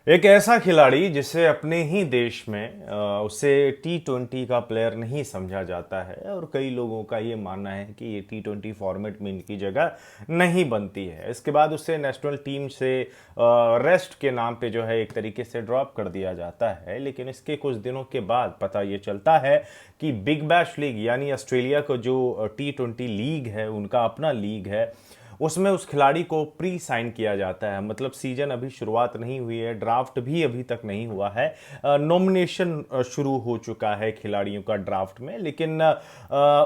एक ऐसा खिलाड़ी जिसे अपने ही देश में उसे T20 का प्लेयर नहीं समझा जाता है और कई लोगों का ये मानना है कि ये T20 फॉर्मेट में इनकी जगह नहीं बनती है। इसके बाद उसे नेशनल टीम से रेस्ट के नाम पे जो है एक तरीके से ड्रॉप कर दिया जाता है। लेकिन इसके कुछ दिनों के बाद पता ये चलता है कि बिग बैश लीग यानी ऑस्ट्रेलिया को जो T20 लीग है, उनका अपना लीग है, उसमें उस खिलाड़ी को प्री साइन किया जाता है। मतलब सीजन अभी शुरुआत नहीं हुई है, ड्राफ्ट भी अभी तक नहीं हुआ है, नॉमिनेशन शुरू हो चुका है खिलाड़ियों का ड्राफ्ट में, लेकिन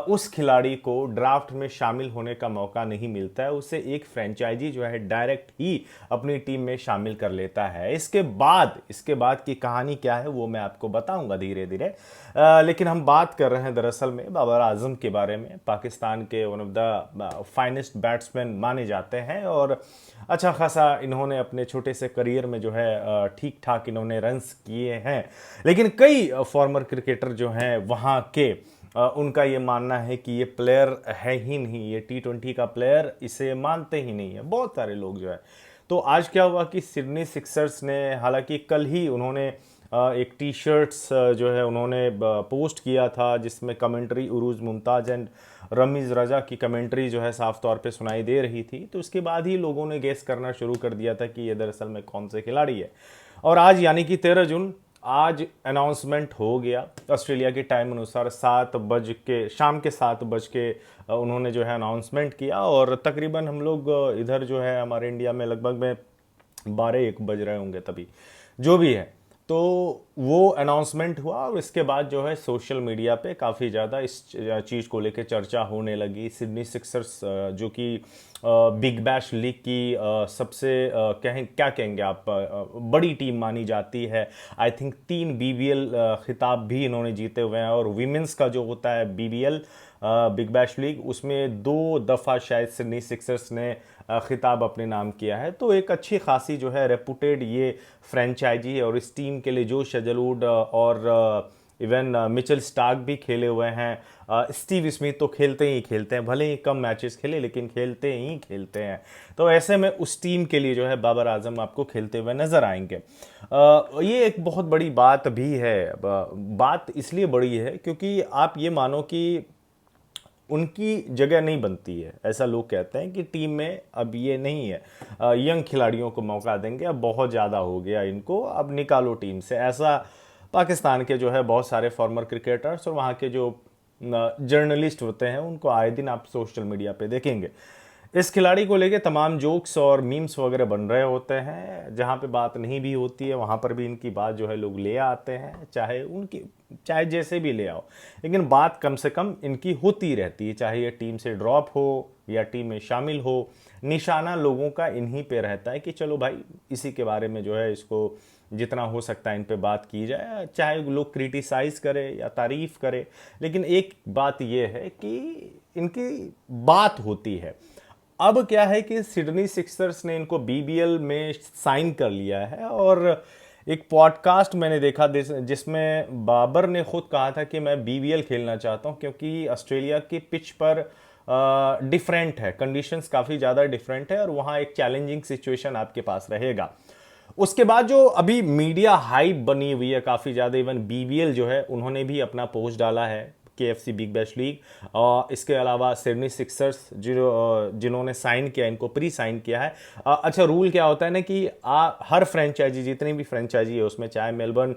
उस खिलाड़ी को ड्राफ्ट में शामिल होने का मौका नहीं मिलता है। उसे एक फ्रेंचाइजी जो है डायरेक्ट ही अपनी टीम में शामिल कर लेता है। इसके बाद की कहानी क्या है वो मैं आपको बताऊंगा धीरे धीरे। लेकिन हम बात कर रहे हैं दरअसल में बाबर आजम के बारे में। पाकिस्तान के one of the finest batsman माने जाते हैं और अच्छा खासा इन्होंने अपने छोटे से करियर में जो है ठीक ठाक इन्होंने रन्स किए हैं। लेकिन कई फॉर्मर क्रिकेटर जो हैं वहाँ के उनका ये मानना है कि ये प्लेयर है ही नहीं, ये T20 का प्लेयर, इसे मानते ही नहीं है बहुत सारे लोग जो है। तो आज क्या हुआ कि सिडनी सिक्सर्स ने, हालांकि कल ही उन्होंने एक टी शर्ट्स जो है उन्होंने पोस्ट किया था जिसमें commentary Urooj Mumtaz and Ramiz रजा की कमेंट्री जो है साफ तौर पे सुनाई दे रही थी। तो उसके बाद ही लोगों ने गेस करना शुरू कर दिया था कि ये दरअसल में कौन से खिलाड़ी है। और आज यानी कि 13 जून, आज अनाउंसमेंट हो गया ऑस्ट्रेलिया के टाइम अनुसार। शाम के 7 बज के उन्होंने जो है अनाउंसमेंट किया और तकरीबन हम लोग इधर जो है हमारे इंडिया में लगभग में 12-1 बज रहे होंगे तभी, जो भी है। तो वो अनाउंसमेंट हुआ और इसके बाद जो है सोशल मीडिया पे काफ़ी ज़्यादा इस चीज़ को लेकर चर्चा होने लगी। सिडनी सिक्सर्स जो कि बिग बैश लीग की सबसे क्या कहेंगे आप, बड़ी टीम मानी जाती है। आई थिंक 3 BBL खिताब भी इन्होंने जीते हुए हैं और विमेंस का जो होता है BBL बिग बैश लीग, उसमें 2 दफ़ा शायद सिडनी सिक्सर्स ने खिताब अपने नाम किया है। तो एक अच्छी खासी जो है रेपुटेड ये फ्रेंचाइजी है और इस टीम के लिए जो शजलवुड और इवन मिचेल स्टार्क भी खेले हुए हैं। स्टीव स्मिथ तो खेलते ही खेलते हैं, भले ही कम मैचेस खेले लेकिन खेलते ही खेलते हैं। तो ऐसे में उस टीम के लिए जो है बाबर आजम आपको खेलते हुए नजर आएंगे। ये एक बहुत बड़ी बात भी है। बात इसलिए बड़ी है क्योंकि आप ये मानो कि उनकी जगह नहीं बनती है। ऐसा लोग कहते हैं कि टीम में अब ये नहीं है, यंग खिलाड़ियों को मौका देंगे, अब बहुत ज़्यादा हो गया इनको, अब निकालो टीम से। ऐसा पाकिस्तान के जो है बहुत सारे फॉर्मर क्रिकेटर्स और वहाँ के जो जर्नलिस्ट होते हैं उनको आए दिन आप सोशल मीडिया पे देखेंगे। इस खिलाड़ी को लेके तमाम जोक्स और मीम्स वगैरह बन रहे होते हैं। जहाँ पे बात नहीं भी होती है वहाँ पर भी इनकी बात जो है लोग ले आते हैं, चाहे जैसे भी ले आओ, लेकिन बात कम से कम इनकी होती रहती है। चाहे ये टीम से ड्रॉप हो या टीम में शामिल हो, निशाना लोगों का इन्हीं पे रहता है कि चलो भाई इसी के बारे में जो है इसको जितना हो सकता है इन पे बात की जाए, चाहे लोग क्रिटिसाइज करे या तारीफ करे। लेकिन एक बात यह है कि इनकी बात होती है। अब क्या है कि सिडनी सिक्सर्स ने इनको BBL में साइन कर लिया है और एक पॉडकास्ट मैंने देखा जिसमें बाबर ने खुद कहा था कि मैं BBL खेलना चाहता हूं क्योंकि ऑस्ट्रेलिया की पिच पर डिफरेंट है, कंडीशंस काफ़ी ज़्यादा डिफरेंट है और वहाँ एक चैलेंजिंग सिचुएशन आपके पास रहेगा। उसके बाद जो अभी मीडिया हाइप बनी हुई है काफ़ी ज़्यादा, इवन BBL जो है उन्होंने भी अपना पोस्ट डाला है, KFC बिग बैश लीग और इसके अलावा सिडनी सिक्सर्स जिन्होंने साइन किया, इनको प्री साइन किया है। अच्छा, रूल क्या होता है ना कि हर फ्रेंचाइजी, जितनी भी फ्रेंचाइजी है उसमें, चाहे मेलबर्न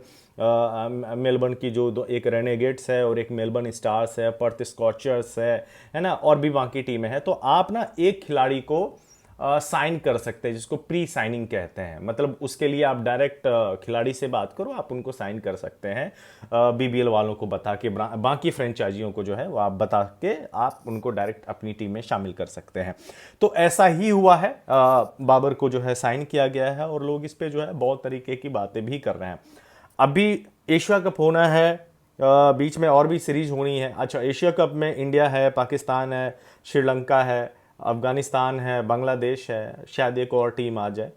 की जो एक रेनेगेट्स है और एक मेलबर्न स्टार्स है, पर्थ स्कॉचर्स है ना, और भी बाकी टीमें हैं, तो आप ना एक खिलाड़ी को साइन कर सकते हैं जिसको प्री साइनिंग कहते हैं। मतलब उसके लिए आप डायरेक्ट खिलाड़ी से बात करो, आप उनको साइन कर सकते हैं BBL वालों को बता के, बाकी फ्रेंचाइजियों को जो है वो आप बता के आप उनको डायरेक्ट अपनी टीम में शामिल कर सकते हैं। तो ऐसा ही हुआ है, बाबर को जो है साइन किया गया है और लोग इस पे जो है बहुत तरीके की बातें भी कर रहे हैं। अभी एशिया कप होना है, बीच में और भी सीरीज होनी है। अच्छा, एशिया कप में इंडिया है, पाकिस्तान है, श्रीलंका है, अफगानिस्तान है, बांग्लादेश है, शायद एक और टीम आ जाए,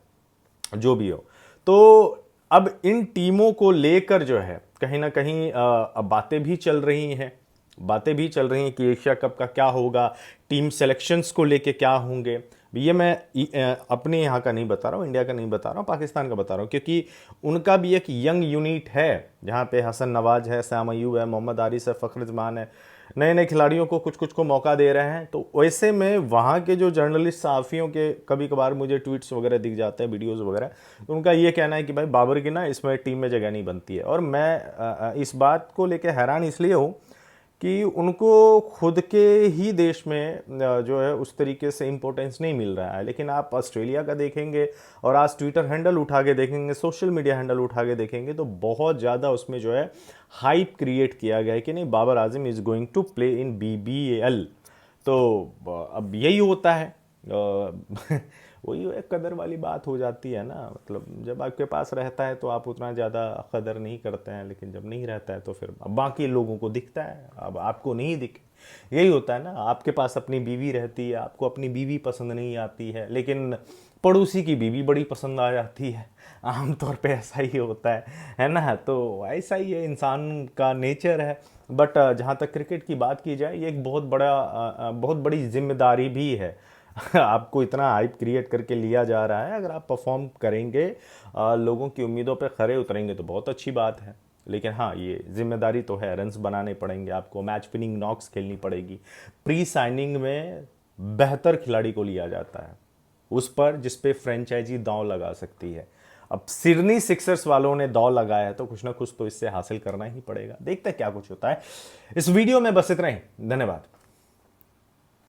जो भी हो। तो अब इन टीमों को लेकर जो है कहीं ना कहीं अब बातें भी चल रही हैं, कि एशिया कप का क्या होगा, टीम सिलेक्शंस को लेके क्या होंगे। ये मैं अपने यहाँ का नहीं बता रहा हूँ, इंडिया का नहीं बता रहा हूँ, पाकिस्तान का बता रहा हूँ, क्योंकि उनका भी एक यंग यूनिट है जहाँ पे हसन नवाज है, सैम अयूब है, मोहम्मद आरिस है, फ़खर जमान है, नए नए खिलाड़ियों को कुछ कुछ को मौका दे रहे हैं। तो वैसे में वहाँ के जो जर्नलिस्ट सहाफ़ियों के कभी कभार मुझे ट्वीट्स वगैरह दिख जाते हैं, वीडियोस वगैरह, तो उनका ये कहना है कि भाई बाबर की ना इसमें टीम में जगह नहीं बनती है। और मैं इस बात को लेकर हैरान इसलिए हूँ कि उनको खुद के ही देश में जो है उस तरीके से इम्पोर्टेंस नहीं मिल रहा है। लेकिन आप ऑस्ट्रेलिया का देखेंगे और आज ट्विटर हैंडल उठा के देखेंगे, सोशल मीडिया हैंडल उठा के देखेंगे, तो बहुत ज़्यादा उसमें जो है हाइप क्रिएट किया गया है कि नहीं, Babar Azam is going to play in BBL। तो अब यही होता है, वही एक कदर वाली बात हो जाती है ना। मतलब जब आपके पास रहता है तो आप उतना ज़्यादा कदर नहीं करते हैं, लेकिन जब नहीं रहता है तो फिर अब बाकी लोगों को दिखता है, अब आपको नहीं दिखे। यही होता है ना, आपके पास अपनी बीवी रहती है, आपको अपनी बीवी पसंद नहीं आती है, लेकिन पड़ोसी की बीवी बड़ी पसंद आ जाती है। आमतौर पे ऐसा ही होता है ना। तो ऐसा ही है, इंसान का नेचर है। बट जहाँ तक क्रिकेट की बात की जाए, ये एक बहुत बड़ी जिम्मेदारी भी है। आपको इतना हाइप क्रिएट करके लिया जा रहा है, अगर आप परफॉर्म करेंगे, लोगों की उम्मीदों पर खरे उतरेंगे तो बहुत अच्छी बात है। लेकिन हाँ, ये जिम्मेदारी तो है, रन्स बनाने पड़ेंगे आपको, मैच विनिंग नॉक्स खेलनी पड़ेगी। प्री साइनिंग में बेहतर खिलाड़ी को लिया जाता है, उस पर जिस पे फ्रेंचाइजी दांव लगा सकती है। अब सिडनी सिक्सर्स वालों ने दांव लगाया है तो कुछ ना कुछ तो इससे हासिल करना ही पड़ेगा। देखते हैं क्या कुछ होता है। इस वीडियो में बस इतना ही, धन्यवाद।